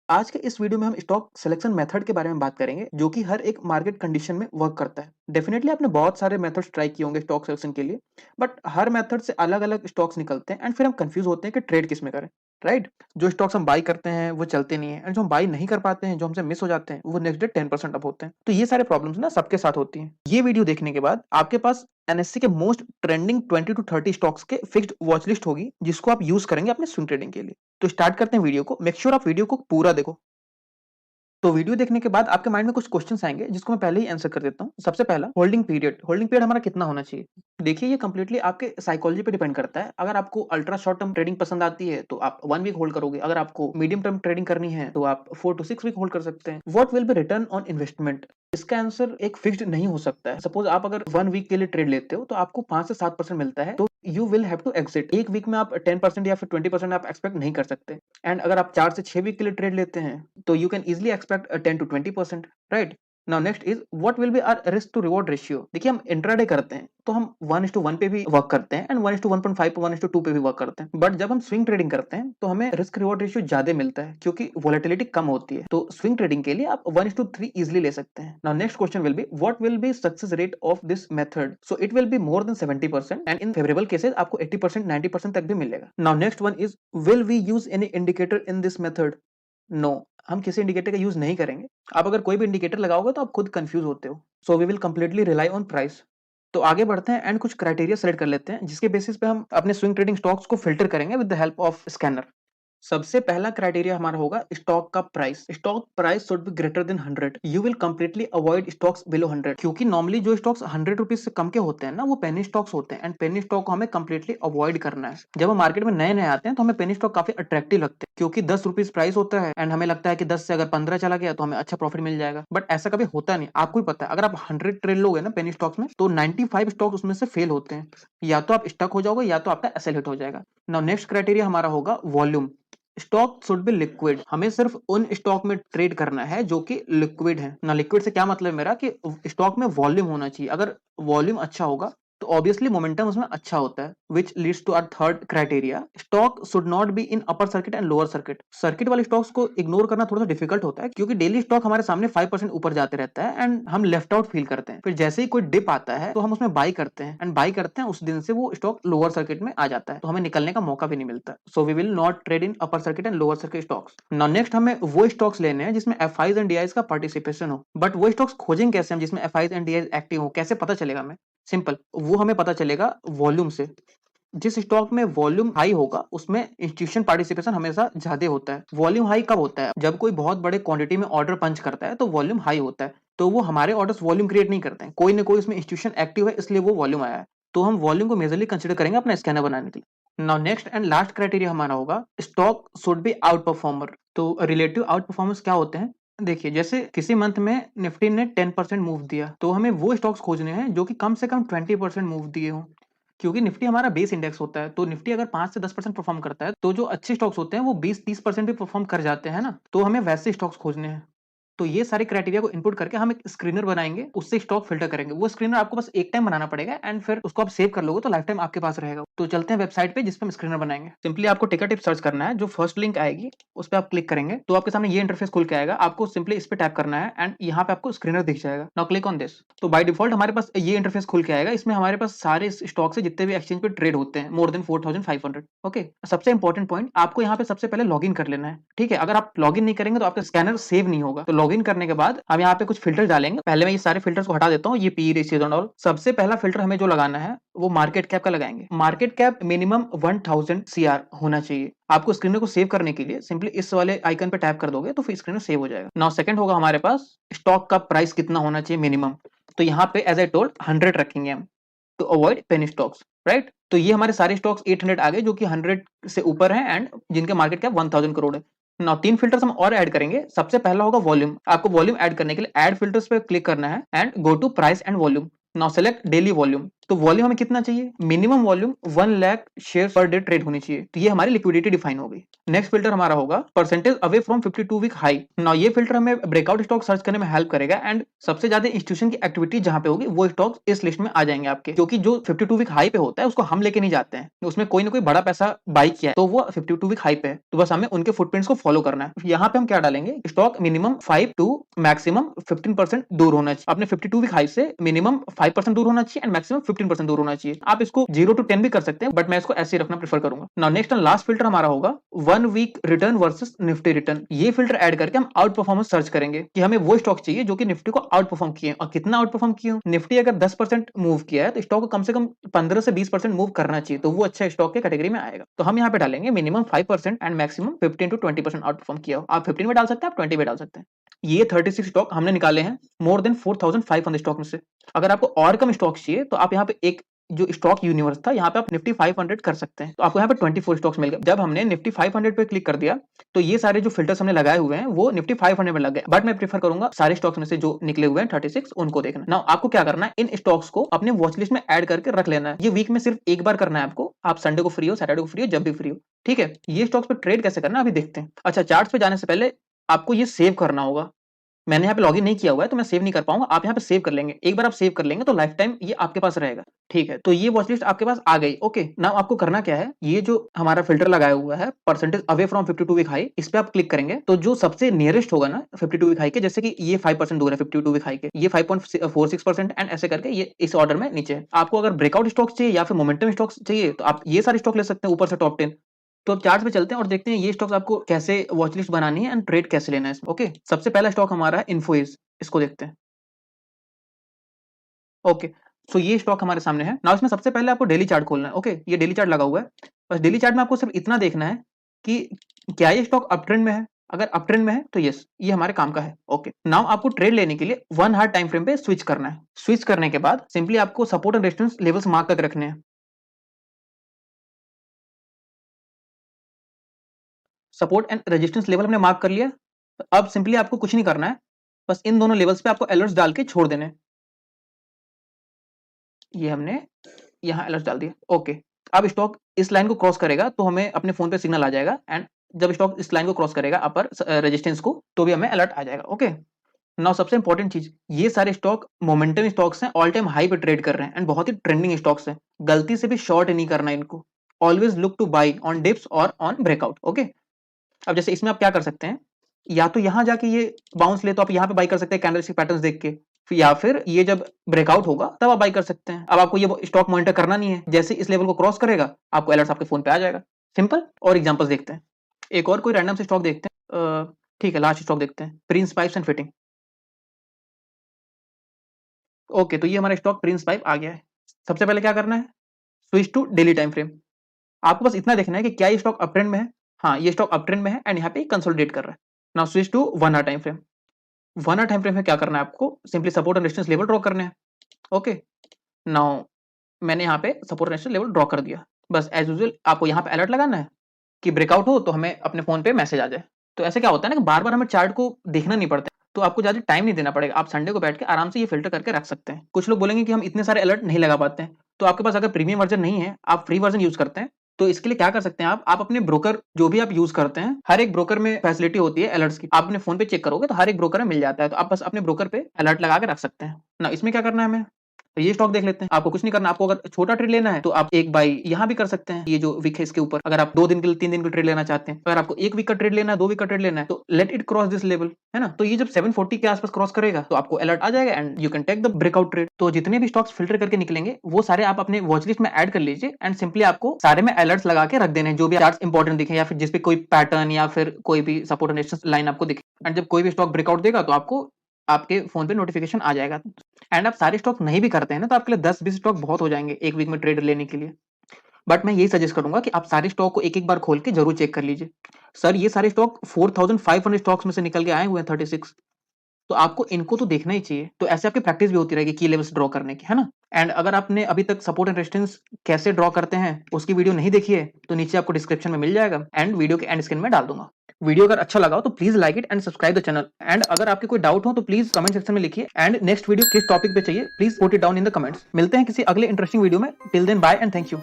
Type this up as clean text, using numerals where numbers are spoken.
आज के इस वीडियो में हम स्टॉक सिलेक्शन मेथड के बारे में बात करेंगे जो कि हर एक मार्केट कंडीशन में वर्क करता है। डेफिनेटली आपने बहुत सारे मेथड्स ट्राई किए होंगे स्टॉक सिलेक्शन के लिए, बट हर मेथड से अलग-अलग स्टॉक्स निकलते हैं एंड फिर हम कंफ्यूज होते हैं कि ट्रेड किस में करें, राइट? जो स्टॉक्स हम बाय करते हैं वो चलते नहीं है एंड जो हम बाय नहीं कर पाते हैं, जो हमसे मिस हो जाते हैं, वो नेक्स्ट डे 10% अप होते हैं। तो ये सारे प्रॉब्लम्स ना सबके साथ होती हैं। ये वीडियो देखने के बाद आपके पास एनएससी के मोस्ट ट्रेंडिंग 20 टू 30 स्टॉक्स के फिक्स्ड वॉच लिस्ट होगी जिसको आप यूज करेंगे अपने स्विंग ट्रेडिंग के लिए। तो स्टार्ट करते हैं वीडियो को। मेक श्योर आप वीडियो को पूरा देखो। तो वीडियो देखने के बाद आपके माइंड में कुछ क्वेश्चंस आएंगे जिसको मैं पहले ही आंसर कर देता हूँ। सबसे पहला, होल्डिंग पीरियड हमारा कितना होना चाहिए? देखिए, ये कंप्लीटली आपके साइकोलॉजी पे डिपेंड करता है। अगर आपको अल्ट्रा शॉर्ट टर्म ट्रेडिंग पसंद आती है तो आप 1 वीक होल्ड करोगे। अगर आपको मीडियम टर्म ट्रेडिंग करनी है तो आप 4 टू 6 वीक होल्ड कर सकते हैं। What will B return on investment? इसका आंसर एक फिक्स्ड नहीं हो सकता है। सपोज आप अगर 1 वीक के लिए ट्रेड लेते हो तो आपको 5 से 7% मिलता है, तो you will have to exit. एक वीक में आप 10% या फिर 20% आप एक्सपेक्ट नहीं कर सकते। एंड अगर आप 4 से 6 वीक के लिए ट्रेड लेते हैं तो you can easily expect a 10 to 20%, right? Now next is what will be our risk to reward ratio? देखिए, हम इंट्राडे करते हैं तो हम 1:1 पे भी वर्क करते हैं एंड 1:1.5 पे 1:2 पे भी वर्क करते हैं। बट जब हम स्विंग ट्रेडिंग करते हैं तो हमें रिस्क रिवॉर्ड रेशियो ज्यादा मिलता है क्योंकि वोलेटिलिटी कम होती है। तो स्विंग ट्रेडिंग के लिए आप 1:3 इजिली ले सकते हैं। Now next question will be what will be success rate of this method? So it will be more than 70% and in favourable cases आपको 80% 90% तक भी मिलेगा। Now next one is will we use any indicator in this method? No, हम किसी indicator का use नहीं करेंगे। आप अगर कोई भी इंडिकेटर लगाओगे तो आप खुद कंफ्यूज होते हो। So we will completely rely on price. तो आगे बढ़ते हैं एंड कुछ क्राइटेरिया सेलेक्ट कर लेते हैं जिसके बेसिस पे हम अपने स्विंग ट्रेडिंग स्टॉक्स को फिल्टर करेंगे with the help of scanner. सबसे पहला क्राइटेरिया हमारा होगा स्टॉक का price. Stock price should be greater than 100। You will completely avoid stocks below 100 क्योंकि नॉर्मली जो स्टॉक्स 100 रुपीज से कम के होते हैं ना, वो पेनी स्टॉक्स होते हैं एंड पेनी स्टॉक को हमें कंप्लीटली अवॉइड करना है। जब हम मार्केट में नए नए आते हैं तो हमें पेनी स्टॉक काफी अट्रैक्टिव लगते हैं क्योंकि 10 रुपीज प्राइस होता है एंड हमें लगता है कि 10 से अगर 15 चला गया तो हमें अच्छा प्रॉफिट मिल जाएगा। बट ऐसा कभी होता नहीं। आपको ही पता है, अगर आप 100 ट्रेड लोगे ना पेनी स्टॉक्स में तो 95 स्टॉक्स उसमें से फेल होते हैं। या तो आप स्टक हो जाओगे या तो आपका एसएल हिट हो जाएगा। नाउ नेक्स्ट क्राइटेरिया हमारा होगा volume. Stock should be liquid. हमें सिर्फ उन स्टॉक में ट्रेड करना है जो कि लिक्विड है ना। लिक्विड से क्या मतलब है मेरा कि स्टॉक में वॉल्यूम होना चाहिए। अगर वॉल्यूम अच्छा होगा तो ऑब्वियसली मोमेंटम उसमें अच्छा होता है, which leads to our third criteria. Stock should not be in upper circuit and lower circuit. Circuit वाले स्टॉक्स को इग्नोर करना थोड़ा सा डिफिकल्ट होता है क्योंकि डेली स्टॉक हमारे सामने 5% ऊपर जाते रहता है एंड हम लेफ्ट आउट फील करते हैं। फिर जैसे ही कोई डिप आता है तो हम उसमें बाई करते हैं एंड बाई करते हैं, उस दिन से वो स्टॉक लोअर सर्किट में आ जाता है तो हमें निकलने का मौका भी नहीं मिलता। So we will not trade in upper circuit and lower circuit stocks. Now next हमें वो स्टॉक्स लेने हैं जिसमें एफआईज एंड डीआईज का पार्टिसिपेशन हो। बट वो स्टॉक्स खोजेंगे कैसे हम जिसमें एफआईज एंड डीआईज एक्टिव हो? कैसे पता चलेगा हमें? सिंपल, वो हमें पता चलेगा वॉल्यूम से। जिस स्टॉक में वॉल्यूम हाई होगा उसमें इंस्टीट्यूशन पार्टिसिपेशन हमेशा ज्यादा होता है। वॉल्यूम हाई कब होता है? जब कोई बहुत बड़े क्वांटिटी में ऑर्डर पंच करता है तो वॉल्यूम हाई होता है। तो वो हमारे ऑर्डर्स वॉल्यूम क्रिएट नहीं करते हैं, कोई ना कोई उसमें इंस्टीट्यूशन एक्टिव है इसलिए वो वॉल्यूम आया है। तो हम वॉल्यूम को मेजरली कंसिडर करेंगे अपना स्कैनर बनाने के लिए। Now next and last criteria हमारा होगा stock should be out performer. तो रिलेटिव आउट परफॉर्मेंस क्या होते हैं? देखिए, जैसे किसी मंथ में निफ्टी ने 10% मूव दिया तो हमें वो स्टॉक्स खोजने हैं जो कि कम से कम 20% मूव दिए हों। क्योंकि निफ्टी हमारा बेस इंडेक्स होता है, तो निफ्टी अगर 5 से 10% परफॉर्म करता है तो जो अच्छे स्टॉक्स होते हैं वो 20-30% भी परफॉर्म कर जाते हैं ना, तो हमें वैसे स्टॉक्स खोजने हैं। तो ये सारे क्राइटेरिया को इनपुट करके हम एक स्क्रीनर बनाएंगे, उससे स्टॉक फिल्टर करेंगे। वो स्क्रीनर आपको बस एक टाइम बनाना पड़ेगा एंड फिर उसको आप सेव कर लोगे तो लाइफ टाइम आपके पास रहेगा। तो चलते हैं वेबसाइट पे जिस पे हम स्क्रीनर बनाएंगे। सिंपली आपको टिकर टिप सर्च करना है, जो फर्स्ट लिंक आएगी उस पर आप क्लिक करेंगे तो आपके सामने ये इंटरफेस खुल के आएगा। आपको सिंपली इस पे टैप करना है एंड यहाँ पे आपको स्क्रीनर दिख जाएगा। Now click on this. तो बाय डिफॉल्ट हमारे पास ये इंटरफेस खुल के आएगा। इसमें हमारे पास सारे स्टॉक्स है जितने भी एक्सचेंज पे ट्रेड होते हैं, मोर देन 4500। ओके, सबसे इंपॉर्टेंट पॉइंट, आपको यहाँ पे सबसे पहले लॉगिन कर लेना है। ठीक है, अगर आप लॉगिन नहीं करेंगे तो आपका स्कैनर सेव नहीं होगा। तो लॉगिन करने के बाद हम यहाँ पे कुछ फिल्टर डालेंगे। पहले मैं ये सारे फिल्टर्स को हटा देता हूँ, ये पी रेशियोज एंड ऑल। सबसे पहला फिल्टर हमें जो लगाना है वो मार्केट कैप का लगाएंगे। मार्केट कैप मिनिमम 1000 सीआर होना चाहिए। आपको स्क्रीनर को सेव करने के लिए सिंपली इस वाले आइकन पे टैप कर दोगे तो फिर स्क्रीनर सेव हो जाएगा। नाउ सेकंड होगा हमारे पास स्टॉक का प्राइस कितना होना चाहिए मिनिमम। तो यहाँ पे एज आई टोल्ड 100 रखेंगे हम to avoid penny stocks, right? तो ये हमारे सारे स्टॉक्स 800 आ गए जो कि 100 से ऊपर हैं एंड जिनके मार्केट कैप 1000 करोड़ है। नाउ 3 फिल्टर्स हम और ऐड करेंगे। सबसे पहला होगा वॉल्यूम। आपको वॉल्यूम ऐड करने के लिए ऐड फिल्टर्स पे क्लिक करना है and go to price and volume. Now select daily volume. तो वॉल्यूम हमें कितना चाहिए? Minimum volume 1 lakh share per day trade होनी चाहिए। तो ये हमारी लिक्विडिटी डिफाइन हो गई। नेक्स्ट फिल्टर हमारा होगा percentage away from 52 week high. Now ये फिल्टर हमें ब्रेकआउट स्टॉक सर्च करने में हेल्प करेगा एंड सबसे ज्यादा इंस्टीट्यूशन की एक्टिविटी जहां पे होगी वो स्टॉक इस लिस्ट में आ जाएंगे आपके, क्योंकि जो 52 वीक हाई पे होता है उसको हम लेके नहीं जाते हैं, उसमें कोई ना कोई बड़ा पैसा बाई किया है तो वो 52 वीक हाई पे है, तो बस हमें उनके फुटप्रिंट्स को फॉलो करना है। यहाँ पे हम क्या डालेंगे? स्टॉक मिनिमम 5 टू मैक्सिमम 15% दूर होना चाहिए। अपने 52 वीक हाई से मिनिमम 5% दूर होना चाहिए एंड मैक्सिमम 15% दूर होना चाहिए। आप इसको 0 टू 10 भी कर सकते हैं, बट मैं इसको ऐसे रखना प्रेफर करूंगा। Now next and last filter हमारा होगा 1 week return versus Nifty return. ये फिल्टर ऐड करके हम आउट परफॉर्मेंस सर्च करेंगे कि हमें वो स्टॉक चाहिए जो कि निफ्टी को आउट परफॉर्म किए, और कितना आउट परफॉर्म किए। निफ्टी अगर 10% मूव किया है तो स्टॉक को कम से कम 15 से 20% मूव करना चाहिए, तो वो अच्छा स्टॉक के कैटेगरी में आएगा। तो हम यहाँ पे डालेंगे minimum 5% and maximum 15 to 20% outperform किया हो। आप 15 में डाल सकते हैं, आप 20 में डाल सकते हैं। ये 36 स्टॉक हमने निकाले हैं मोर देन 4500 स्टॉक में से। अगर आपको और कम स्टॉक चाहिए तो आप यहाँ पे एक जो स्टॉक यूनिवर्स था यहाँ पे आप निफ्टी 500 कर सकते हैं, तो आपको यहाँ पे 24 स्टॉक्स मिल गए। जब हमने निफ्टी 500 पे क्लिक कर दिया तो ये सारे जो फिल्टर्स हमने लगाए हुए हैं वो निफ्टी 500 में लग गए, बट मैं प्रीफर करूंगा सारे स्टॉक्स में से जो निकले हुए हैं 36 उनको देखना। नाउ आपको क्या करना है? इन स्टॉक्स को अपने वॉच लिस्ट में ऐड करके रख लेना है। ये वीक में सिर्फ एक बार करना है आपको, आप संडे को फ्री हो, सैटरडे को फ्री हो, जब भी फ्री हो, ठीक है। ये स्टॉक्स पे ट्रेड कैसे करना है अभी देखते हैं। अच्छा, चार्ट्स पे जाने से पहले आपको ये सेव करना होगा। मैंने यहाँ पे लॉगिन नहीं किया हुआ है तो मैं सेव नहीं कर पाऊंगा, आप यहाँ पे सेव कर लेंगे। एक बार आप सेव कर लेंगे तो लाइफ टाइम ये आपके पास रहेगा, ठीक है। तो ये वॉच लिस्ट आपके पास आ गई। ओके, नाउ आपको करना क्या है? ये जो हमारा फिल्टर लगाया हुआ है percentage away from 52 week high, इस पे आप क्लिक करेंगे तो जो सबसे नियरेस्ट होगा ना 52 वीक हाई के, जैसे कि ये 5% दूर है 52 वीक हाई के, ये 5.46% एंड ऐसे करके ये इस ऑर्डर में नीचे है। आपको अगर ब्रेकआउट स्टॉक्स चाहिए या फिर मोमेंटम स्टॉक्स चाहिए तो आप ये सारे स्टॉक ले सकते हैं ऊपर से टॉप 10। तो अब चार्ट पे चलते हैं और देखते हैं ये स्टॉक्स आपको कैसे वॉच लिस्ट बनानी है एंड ट्रेड कैसे लेना है इसमें। ओके, सबसे पहला स्टॉक हमारा है इन्फोसिस, इसको देखते हैं। ओके, सो ये स्टॉक हमारे सामने है। नाउ इसमें सबसे पहले आपको डेली चार्ट खोलना है। ओके, ये डेली चार्ट लगा हुआ है। बस डेली चार्ट में आपको सिर्फ इतना देखना है कि क्या ये स्टॉक अप ट्रेंड में है। अगर अप ट्रेंड में है तो यस, ये हमारे काम का है। ओके, नाउ आपको ट्रेड लेने के लिए 1 हार्ड टाइम फ्रेम पे स्विच करना है। स्विच करने के बाद सिंपली आपको support and resistance levels mark करके रखने हैं। सपोर्ट एंड रेजिस्टेंस लेवल हमने मार्क कर लिया। अब सिंपली आपको कुछ नहीं करना है, बस इन दोनों लेवल्स पे आपको अलर्ट्स डाल के छोड़ देने हैं। ये हमने यहाँ अलर्ट डाल दिया। ओके, अब स्टॉक इस लाइन को क्रॉस करेगा तो हमें अपने फोन पे सिग्नल आ जाएगा, एंड जब स्टॉक इस लाइन को क्रॉस करेगा अपर रेजिस्टेंस को तो भी हमें अलर्ट आ जाएगा। ओके, नाउ सबसे इंपॉर्टेंट चीज, ये सारे स्टॉक मोमेंटम स्टॉक्स हैं, ऑल टाइम हाई पे ट्रेड कर रहे हैं एंड बहुत ही ट्रेंडिंग स्टॉक्स हैं। गलती से भी शॉर्ट नहीं करना है इनको। Always look two by on dips और ऑन ब्रेकआउट। ओके, अब जैसे इसमें आप क्या कर सकते हैं, या तो यहाँ जाके ये बाउंस ले तो आप यहाँ पे बाई कर सकते हैं कैंडलस्टिक पैटर्न्स देख के, या फिर ये जब ब्रेकआउट होगा तब आप बाई कर सकते हैं। अब आपको ये स्टॉक मॉनिटर करना नहीं है, जैसे इस लेवल को क्रॉस करेगा आपको अलर्ट्स आपके फोन पे आ जाएगा। सिंपल। और एग्जांपल्स देखते हैं, एक और कोई रैंडम से स्टॉक देखते हैं। ठीक है, लास्ट स्टॉक देखते हैं, Prince pipes and fitting. Okay, तो ये हमारा स्टॉक प्रिंस पाइप आ गया है। सबसे पहले क्या करना है? Switch to daily time frame. आपको बस इतना देखना है कि क्या ये स्टॉक अप ट्रेंड में है। हाँ, ये स्टॉक अप ट्रेंड में है एंड यहाँ पे कंसोलिडेट कर रहा है। Now switch to 1 hour time frame. 1 hour time frame में क्या करना है आपको? Simply support and resistance level draw करने हैं। ओके, नाउ मैंने यहाँ पे सपोर्ट रेजिस्टेंस लेवल ड्रॉ कर दिया। बस एज यूजुअल आपको यहाँ पे अलर्ट लगाना है कि ब्रेकआउट हो तो हमें अपने फोन पे मैसेज आ जाए। तो ऐसे क्या होता है ना कि बार बार हमें चार्ट को देखना नहीं पड़ता, तो आपको ज्यादा टाइम नहीं देना पड़ेगा। आप संडे को बैठ के आराम से ये फिल्टर करके रख सकते हैं। कुछ लोग बोलेंगे कि हम इतने सारे अलर्ट नहीं लगा पाते हैं, तो आपके पास अगर प्रीमियम वर्जन नहीं है, आप फ्री वर्जन यूज करते हैं, तो इसके लिए क्या कर सकते हैं आप अपने ब्रोकर जो भी आप यूज करते हैं, हर एक ब्रोकर में फैसिलिटी होती है अलर्ट्स की। आप अपने फोन पे चेक करोगे तो हर एक ब्रोकर में मिल जाता है, तो आप बस अपने ब्रोकर पे अलर्ट लगा के रख सकते हैं ना। इसमें क्या करना है हमें? तो ये स्टॉक देख लेते हैं। आपको कुछ नहीं करना, आपको अगर छोटा ट्रेड लेना है तो आप एक बाई यहाँ भी कर सकते हैं, ये जो वीक है इसके ऊपर। अगर आप 2 दिन के लिए 3 दिन का ट्रेड लेना चाहते हैं, अगर आपको 1 वीक का ट्रेड लेना है, 2 वीक का ट्रेड लेना है, तो let it cross this level, है ना। तो ये जब 740 के आसपास क्रॉस करेगा तो आपको अलर्ट आ जाएगा and you can take the breakout trade. तो जितने भी स्टॉक्स फिल्टर करके निकलेंगे वो सारे आप अपने वॉच लिस्ट में ऐड कर लीजिए एंड सिंपली आपको सारे में अलर्ट्स लगा के रख देने हैं, जो भी चार्ट्स इंपॉर्टेंट दिखे या फिर जिसपे कोई पैटर्न या फिर कोई भी सपोर्ट एंड रेजिस्टेंस लाइन आपको दिखे। एंड जब कोई भी स्टॉक ब्रेकआउट देगा तो आपको आपके फोन पे नोटिफिकेशन आ जाएगा। एंड आप सारे स्टॉक नहीं भी करते हैं ना तो आपके लिए 10-20 स्टॉक बहुत हो जाएंगे एक वीक में ट्रेड लेने के लिए। बट मैं यही सजेस्ट करूंगा कि आप सारे स्टॉक को एक एक बार खोल के जरूर चेक कर लीजिए। सर ये सारे स्टॉक 4500 स्टॉक्स में से निकल के आए हुए हैं 36, तो आपको इनको तो देखना ही चाहिए। तो ऐसे आपकी प्रैक्टिस भी होती रहेगी की लेवल्स ड्रॉ करने की, है ना। एंड अगर आपने अभी तक सपोर्ट एंड रेजिस्टेंस कैसे ड्रॉ करते हैं उसकी वीडियो नहीं देखी है तो नीचे आपको डिस्क्रिप्शन में मिल जाएगा एंड वीडियो के एंड स्क्रीन में डाल दूंगा। वीडियो अगर अच्छा लगा हो तो please like it and subscribe the channel. And अगर आपके कोई डाउट हो तो प्लीज कमेंट सेक्शन में लिखिए, एंड नेक्स्ट वीडियो किस टॉपिक पे चाहिए please put it down in the comments. मिलते हैं किसी अगले इंटरेस्टिंग वीडियो में। Till then bye and thank you.